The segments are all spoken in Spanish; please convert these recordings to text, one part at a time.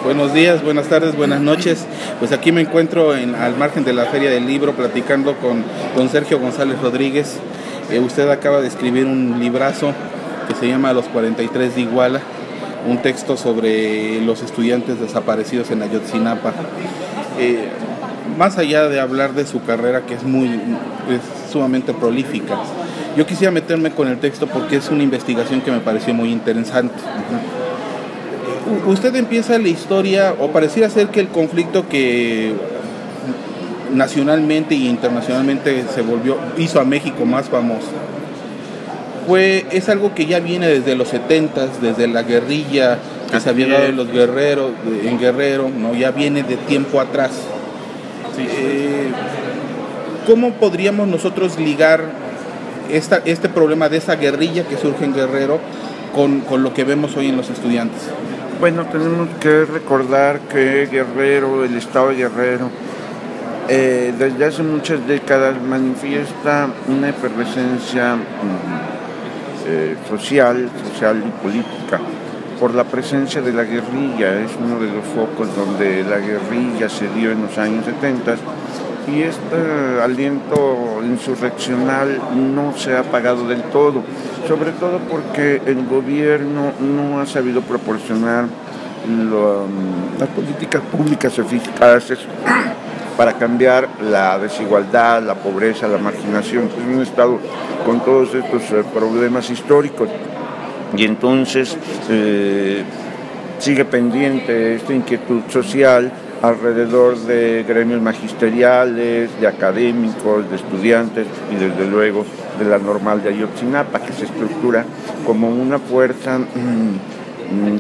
Buenos días, buenas tardes, buenas noches. Pues aquí me encuentro al margen de la Feria del Libro platicando con don Sergio González Rodríguez. Usted acaba de escribir un librazo que se llama Los 43 de Iguala, un texto sobre los estudiantes desaparecidos en Ayotzinapa. Más allá de hablar de su carrera, que es sumamente prolífica, yo quisiera meterme con el texto porque es una investigación que me pareció muy interesante. Usted empieza la historia, o pareciera ser que el conflicto que nacionalmente e internacionalmente hizo a México más famoso, es algo que ya viene desde los 70s, desde la guerrilla que se había dado los guerreros en Guerrero, ¿no? Ya viene de tiempo atrás. Sí. ¿Cómo podríamos nosotros ligar este problema de esa guerrilla que surge en Guerrero con lo que vemos hoy en los estudiantes? Bueno, tenemos que recordar que Guerrero, el estado de Guerrero, desde hace muchas décadas manifiesta una efervescencia social y política por la presencia de la guerrilla. Es uno de los focos donde la guerrilla se dio en los años 70 y este aliento insurreccional no se ha apagado del todo, sobre todo porque el gobierno no ha sabido proporcionar las políticas públicas eficaces para cambiar la desigualdad, la pobreza, la marginación. Es un estado con todos estos problemas históricos y entonces sigue pendiente esta inquietud social alrededor de gremios magisteriales, de académicos, de estudiantes y desde luego de la Normal de Ayotzinapa, que se estructura como una fuerza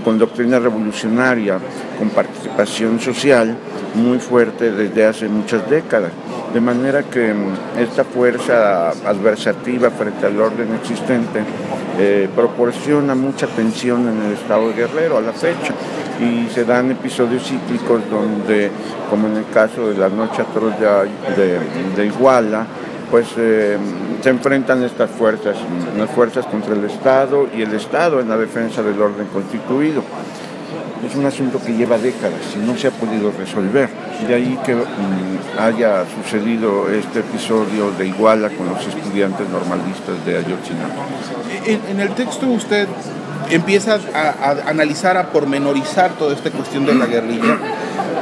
con doctrina revolucionaria, con participación social muy fuerte desde hace muchas décadas. De manera que esta fuerza adversativa frente al orden existente proporciona mucha tensión en el estado de Guerrero a la fecha. Y se dan episodios cíclicos donde, como en el caso de la Noche Atroz de Iguala, pues se enfrentan estas fuerzas, las fuerzas contra el Estado y el Estado en la defensa del orden constituido. Es un asunto que lleva décadas y no se ha podido resolver. De ahí que haya sucedido este episodio de Iguala con los estudiantes normalistas de Ayotzinapa. En el texto usted empieza a analizar, a pormenorizar toda esta cuestión de la guerrilla.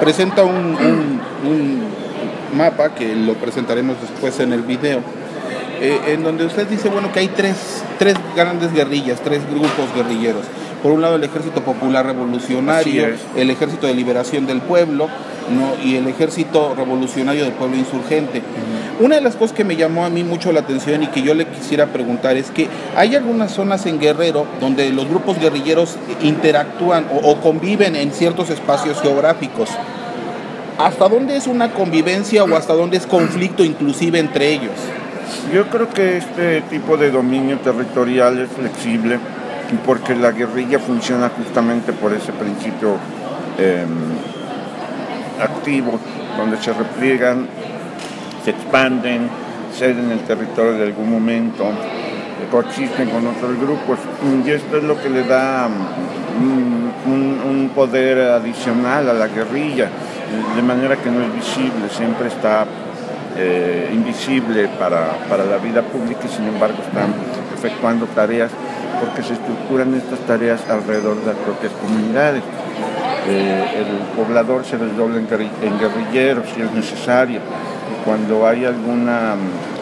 Presenta un mapa que lo presentaremos después en el video, en donde usted dice que hay tres grandes guerrillas, tres grupos guerrilleros. Por un lado el Ejército Popular Revolucionario, el Ejército de Liberación del Pueblo, ¿no? Y el Ejército Revolucionario del Pueblo Insurgente. Una de las cosas que me llamó a mí mucho la atención y que yo le quisiera preguntar es que hay algunas zonas en Guerrero donde los grupos guerrilleros interactúan o conviven en ciertos espacios geográficos. ¿Hasta dónde es una convivencia o hasta dónde es conflicto inclusive entre ellos? Yo creo que este tipo de dominio territorial es flexible porque la guerrilla funciona justamente por ese principio activo, donde se repliegan, se expanden, ceden el territorio de algún momento, coexisten con otros grupos, y esto es lo que le da un poder adicional a la guerrilla, de manera que no es visible, siempre está invisible para la vida pública y sin embargo están efectuando tareas porque se estructuran estas tareas alrededor de las propias comunidades. El poblador se desdobla en guerrilleros si es necesario. Y cuando hay alguna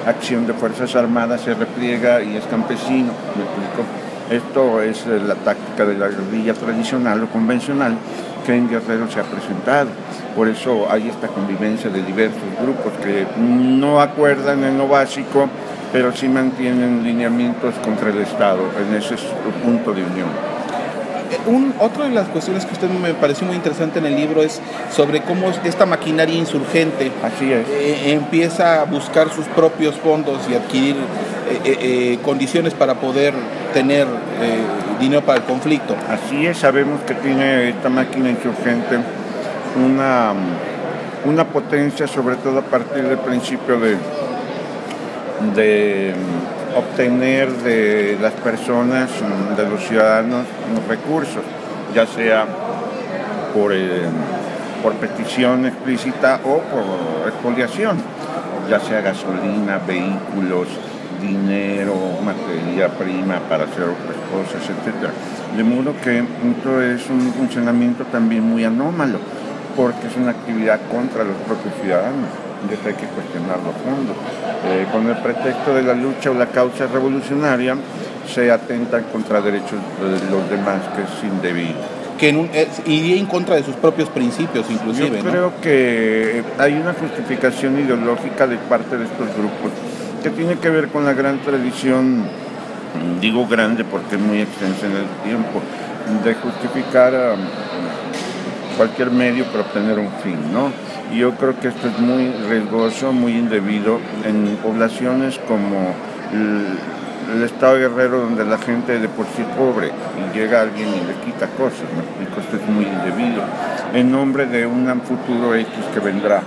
acción de Fuerzas Armadas se repliega y es campesino. ¿Me explico? Esto es la táctica de la guerrilla tradicional o convencional que en Guerrero se ha presentado. Por eso hay esta convivencia de diversos grupos que no acuerdan en lo básico, pero sí mantienen lineamientos contra el Estado. En ese es su punto de unión. Otra de las cuestiones que usted me pareció muy interesante en el libro es sobre cómo esta maquinaria insurgente empieza a buscar sus propios fondos y adquirir condiciones para poder tener dinero para el conflicto. Así es, sabemos que tiene esta máquina insurgente una potencia, sobre todo a partir del principio de obtener de las personas, de los ciudadanos, los recursos, ya sea por petición explícita o por expoliación, ya sea gasolina, vehículos, dinero, materia prima para hacer otras cosas, etc. De modo que esto es un funcionamiento también muy anómalo, porque es una actividad contra los propios ciudadanos. Y eso hay que cuestionarlo a fondo. Con el pretexto de la lucha o la causa revolucionaria, se atentan contra derechos de los demás, que es indebido. Que iría en contra de sus propios principios, inclusive. Yo creo que hay una justificación ideológica de parte de estos grupos que tiene que ver con la gran tradición, digo grande porque es muy extensa en el tiempo, de justificar cualquier medio para obtener un fin, ¿no? Y yo creo que esto es muy riesgoso, muy indebido en poblaciones como el estado de Guerrero, donde la gente de por sí es pobre y llega alguien y le quita cosas, ¿no? Esto es muy indebido, en nombre de un futuro X que vendrá.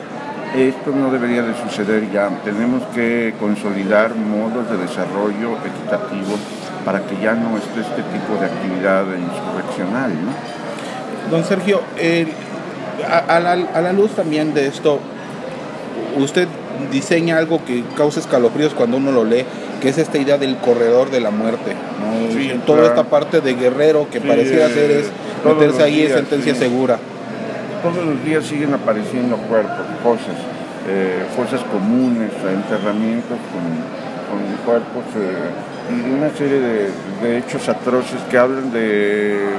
Esto no debería de suceder ya. Tenemos que consolidar modos de desarrollo equitativo para que ya no esté este tipo de actividad insurreccional, ¿no? Don Sergio, a la luz también de esto, usted diseña algo que causa escalofríos cuando uno lo lee, que es esta idea del corredor de la muerte, ¿no? Sí, toda claro. esta parte de Guerrero que Sí, pareciera ser es meterse ahí días, en sentencia sí. segura. Todos los días siguen apareciendo cuerpos, cosas comunes, enterramientos con cuerpos y una serie de hechos atroces que hablan de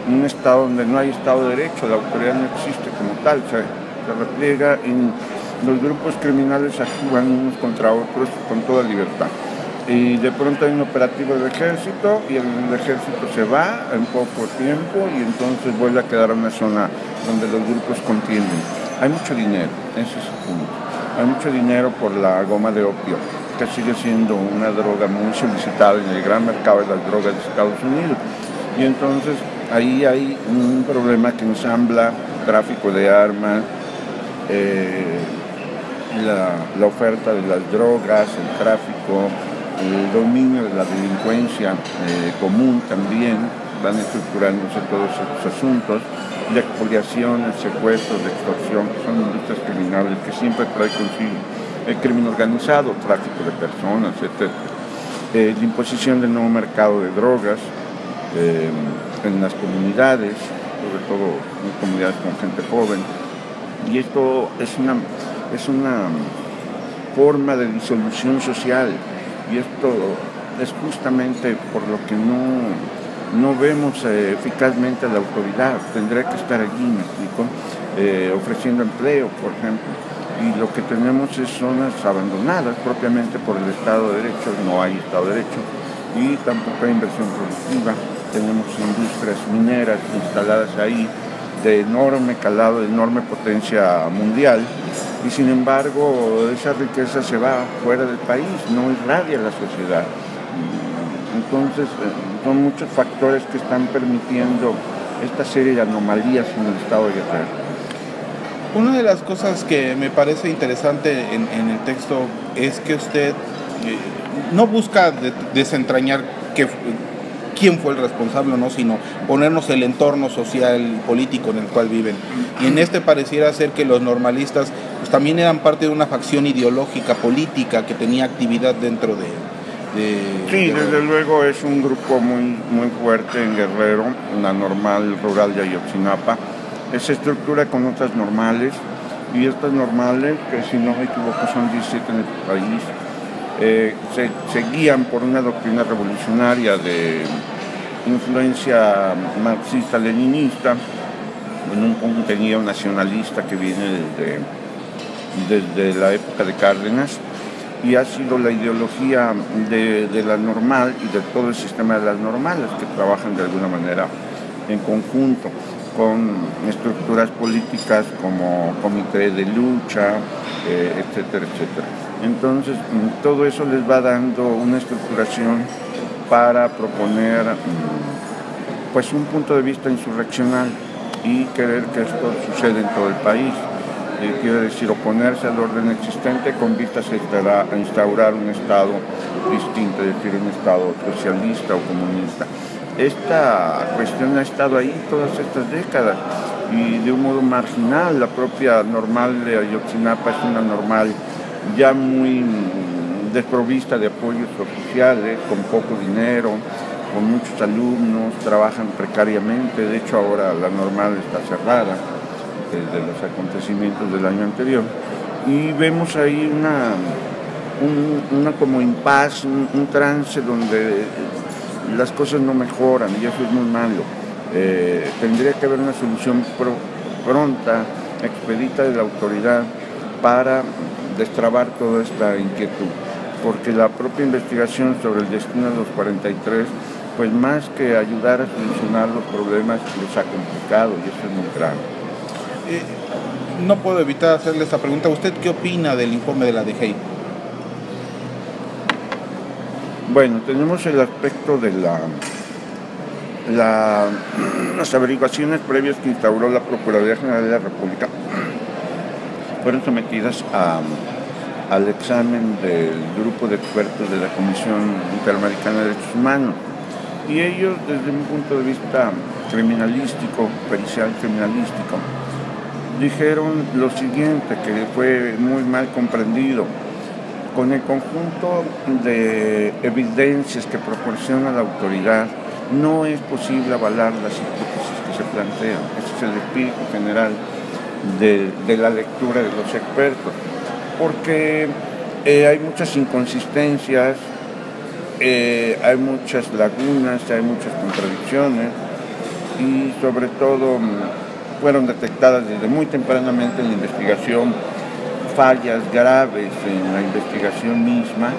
un estado donde no hay Estado de Derecho, la autoridad no existe como tal, se repliega y los grupos criminales actúan unos contra otros con toda libertad. Y de pronto hay un operativo del ejército y el ejército se va en poco tiempo y entonces vuelve a quedar una zona donde los grupos contienden. Hay mucho dinero, ese es el punto. Hay mucho dinero por la goma de opio, que sigue siendo una droga muy solicitada en el gran mercado de las drogas de Estados Unidos. Y entonces ahí hay un problema que ensambla tráfico de armas, la oferta de las drogas, el tráfico, el dominio de la delincuencia común también, van estructurándose todos estos asuntos, de expoliaciones, secuestros, de extorsión, que son industrias criminales que siempre trae consigo el crimen organizado, tráfico de personas, etc. La imposición del nuevo mercado de drogas en las comunidades, sobre todo en comunidades con gente joven, y esto es una forma de disolución social. Y esto es justamente por lo que no vemos eficazmente a la autoridad. Tendría que estar allí, me explico, ofreciendo empleo, por ejemplo. Y lo que tenemos es zonas abandonadas propiamente por el Estado de Derecho. No hay Estado de Derecho y tampoco hay inversión productiva. Tenemos industrias mineras instaladas ahí de enorme calado, de enorme potencia mundial. Y sin embargo, esa riqueza se va fuera del país, no irradia a la sociedad. Entonces, son muchos factores que están permitiendo esta serie de anomalías en el estado de Guerrero. Una de las cosas que me parece interesante en el texto es que usted no busca desentrañar quién fue el responsable o no, sino ponernos el entorno social, político en el cual viven. Y en este pareciera ser que los normalistas pues, también eran parte de una facción ideológica, política, que tenía actividad dentro de Sí, desde luego es un grupo muy fuerte en Guerrero, la Normal Rural de Ayotzinapa. Se estructura con otras normales, y estas normales, que si no me equivoco son 17 en el país, se guían por una doctrina revolucionaria de influencia marxista-leninista, en un contenido nacionalista que viene desde la época de Cárdenas, y ha sido la ideología de la Normal y de todo el sistema de las normales, que trabajan de alguna manera en conjunto con estructuras políticas como comité de lucha, etcétera, etcétera. Entonces, todo eso les va dando una estructuración para proponer pues un punto de vista insurreccional y querer que esto suceda en todo el país. Quiere decir, oponerse al orden existente con vistas a instaurar un Estado distinto, es decir, un Estado socialista o comunista. Esta cuestión ha estado ahí todas estas décadas y de un modo marginal. La propia normal de Ayotzinapa es una normal ya muy desprovista de apoyos oficiales, con poco dinero, con muchos alumnos, trabajan precariamente. De hecho, ahora la normal está cerrada desde los acontecimientos del año anterior, y vemos ahí una como impas, un trance donde las cosas no mejoran, y eso es muy malo. Tendría que haber una solución pronta, expedita de la autoridad para destrabar toda esta inquietud, porque la propia investigación sobre el destino de los 43, pues más que ayudar a solucionar los problemas, los ha complicado, y eso es muy grave. No puedo evitar hacerle esta pregunta. ¿Usted qué opina del informe de la DGI? Bueno, tenemos el aspecto de las averiguaciones previas que instauró la Procuraduría General de la República. Fueron sometidas al examen del grupo de expertos de la Comisión Interamericana de Derechos Humanos, y ellos, desde un punto de vista criminalístico, pericial criminalístico, dijeron lo siguiente, que fue muy mal comprendido. Con el conjunto de evidencias que proporciona la autoridad, no es posible avalar las hipótesis que se plantean. Ese es el espíritu general de la lectura de los expertos, porque hay muchas inconsistencias, hay muchas lagunas, hay muchas contradicciones, y sobre todo fueron detectadas desde muy tempranamente en la investigación fallas graves en la investigación misma,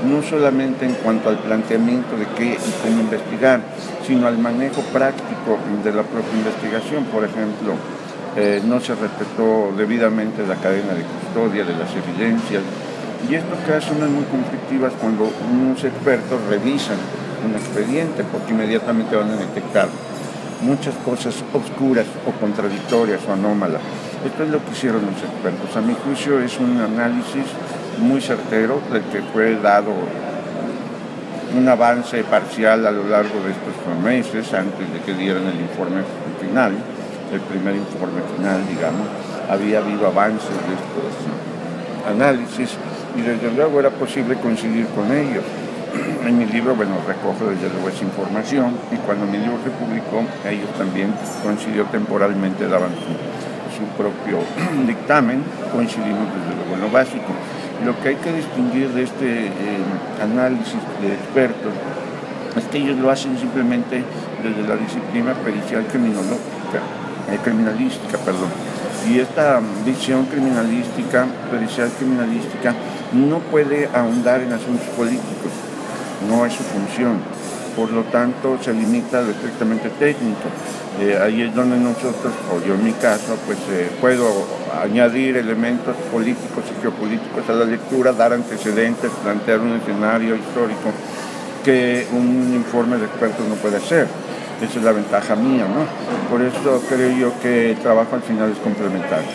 no solamente en cuanto al planteamiento de qué y cómo investigar, sino al manejo práctico de la propia investigación. Por ejemplo, no se respetó debidamente la cadena de custodia de las evidencias, y esto crea zonas muy conflictivas cuando unos expertos revisan un expediente, porque inmediatamente van a detectar muchas cosas oscuras o contradictorias o anómalas. Esto es lo que hicieron los expertos. A mi juicio es un análisis muy certero, del que fue dado un avance parcial a lo largo de estos meses, antes de que dieran el informe final, el primer informe final, digamos. Había habido avances de estos análisis, y desde luego era posible coincidir con ellos. En mi libro, bueno, recojo desde luego esa información, y cuando mi libro se publicó, ellos también coincidió temporalmente, daban su propio dictamen, coincidimos desde luego en lo básico. Lo que hay que distinguir de este análisis de expertos es que ellos lo hacen simplemente desde la disciplina pericial criminalística, y esta visión criminalística, pericial criminalística, no puede ahondar en asuntos políticos, no es su función. Por lo tanto, se limita a lo estrictamente técnico. Ahí es donde nosotros, o yo en mi caso, pues puedo añadir elementos políticos y geopolíticos a la lectura, dar antecedentes, plantear un escenario histórico que un informe de expertos no puede hacer. Esa es la ventaja mía, ¿no? Por eso creo yo que el trabajo al final es complementario.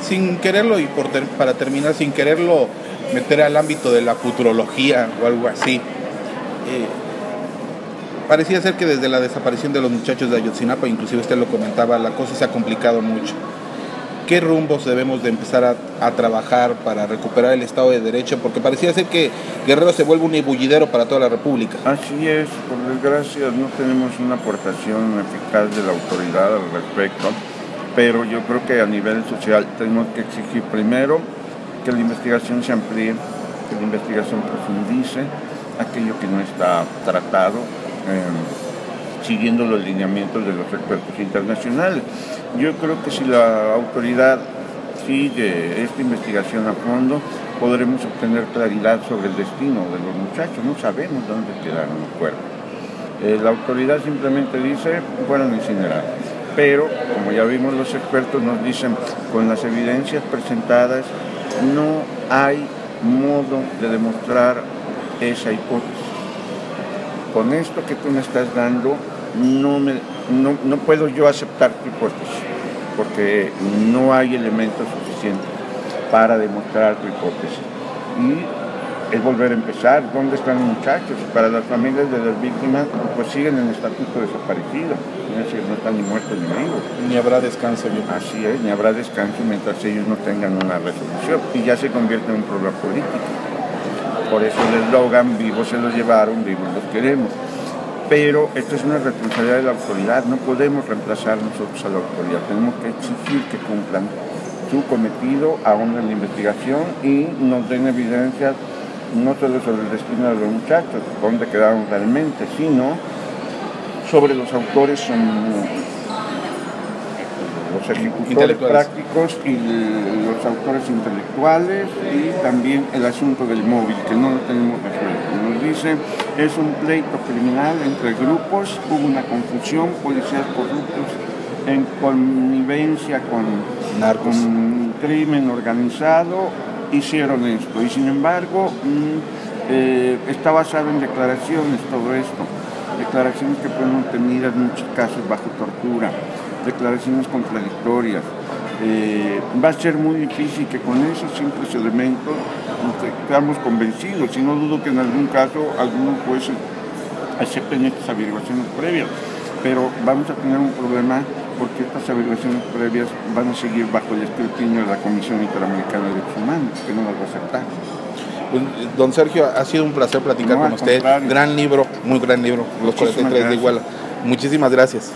Sin quererlo, y para terminar, sin quererlo meter al ámbito de la futurología o algo así, parecía ser que desde la desaparición de los muchachos de Ayotzinapa, inclusive usted lo comentaba, la cosa se ha complicado mucho. ¿Qué rumbos debemos de empezar a trabajar para recuperar el Estado de Derecho? Porque parecía ser que Guerrero se vuelve un ebullidero para toda la República. Así es, por desgracia no tenemos una aportación eficaz de la autoridad al respecto, pero yo creo que a nivel social tenemos que exigir primero que la investigación se amplíe, que la investigación profundice aquello que no está tratado, siguiendo los lineamientos de los expertos internacionales. Yo creo que si la autoridad sigue esta investigación a fondo, podremos obtener claridad sobre el destino de los muchachos. No sabemos dónde quedaron los cuerpos. La autoridad simplemente dice, fueron incinerados. Pero, como ya vimos, los expertos nos dicen, con las evidencias presentadas, no hay modo de demostrar esa hipótesis. Con esto que tú me estás dando, no puedo yo aceptar tu hipótesis, porque no hay elementos suficientes para demostrar tu hipótesis. Y es volver a empezar. ¿Dónde están los muchachos? Para las familias de las víctimas, pues siguen en estatuto desaparecido, es decir, no están ni muertos ni vivos. Ni habrá descanso. Así es, ni habrá descanso mientras ellos no tengan una resolución, y ya se convierte en un problema político. Por eso el eslogan, vivos se los llevaron, vivos los queremos. Pero esto es una responsabilidad de la autoridad, no podemos reemplazar nosotros a la autoridad, tenemos que exigir que cumplan su cometido, ahonden la investigación y nos den evidencias no solo sobre el destino de los muchachos, dónde quedaron realmente, sino sobre los autores, los ejecutores prácticos y los autores intelectuales, y también el asunto del móvil, que no lo tenemos resuelto. Nos dicen, es un pleito criminal entre grupos, hubo una confusión, policías corruptos en connivencia con narcos, con crimen organizado, hicieron esto, y sin embargo está basado en declaraciones todo esto, declaraciones que fueron obtenidas en muchos casos bajo tortura, declaraciones contradictorias. Va a ser muy difícil que con esos simples elementos estamos convencidos, y no dudo que en algún caso algunos jueces acepten estas averiguaciones previas, pero vamos a tener un problema porque estas averiguaciones previas van a seguir bajo el escrutinio de la Comisión Interamericana de Derechos Humanos, que no las va a aceptar. Don Sergio, ha sido un placer platicar con usted. Contrario. Gran libro, muy gran libro, Los 43 de Iguala. Muchísimas gracias.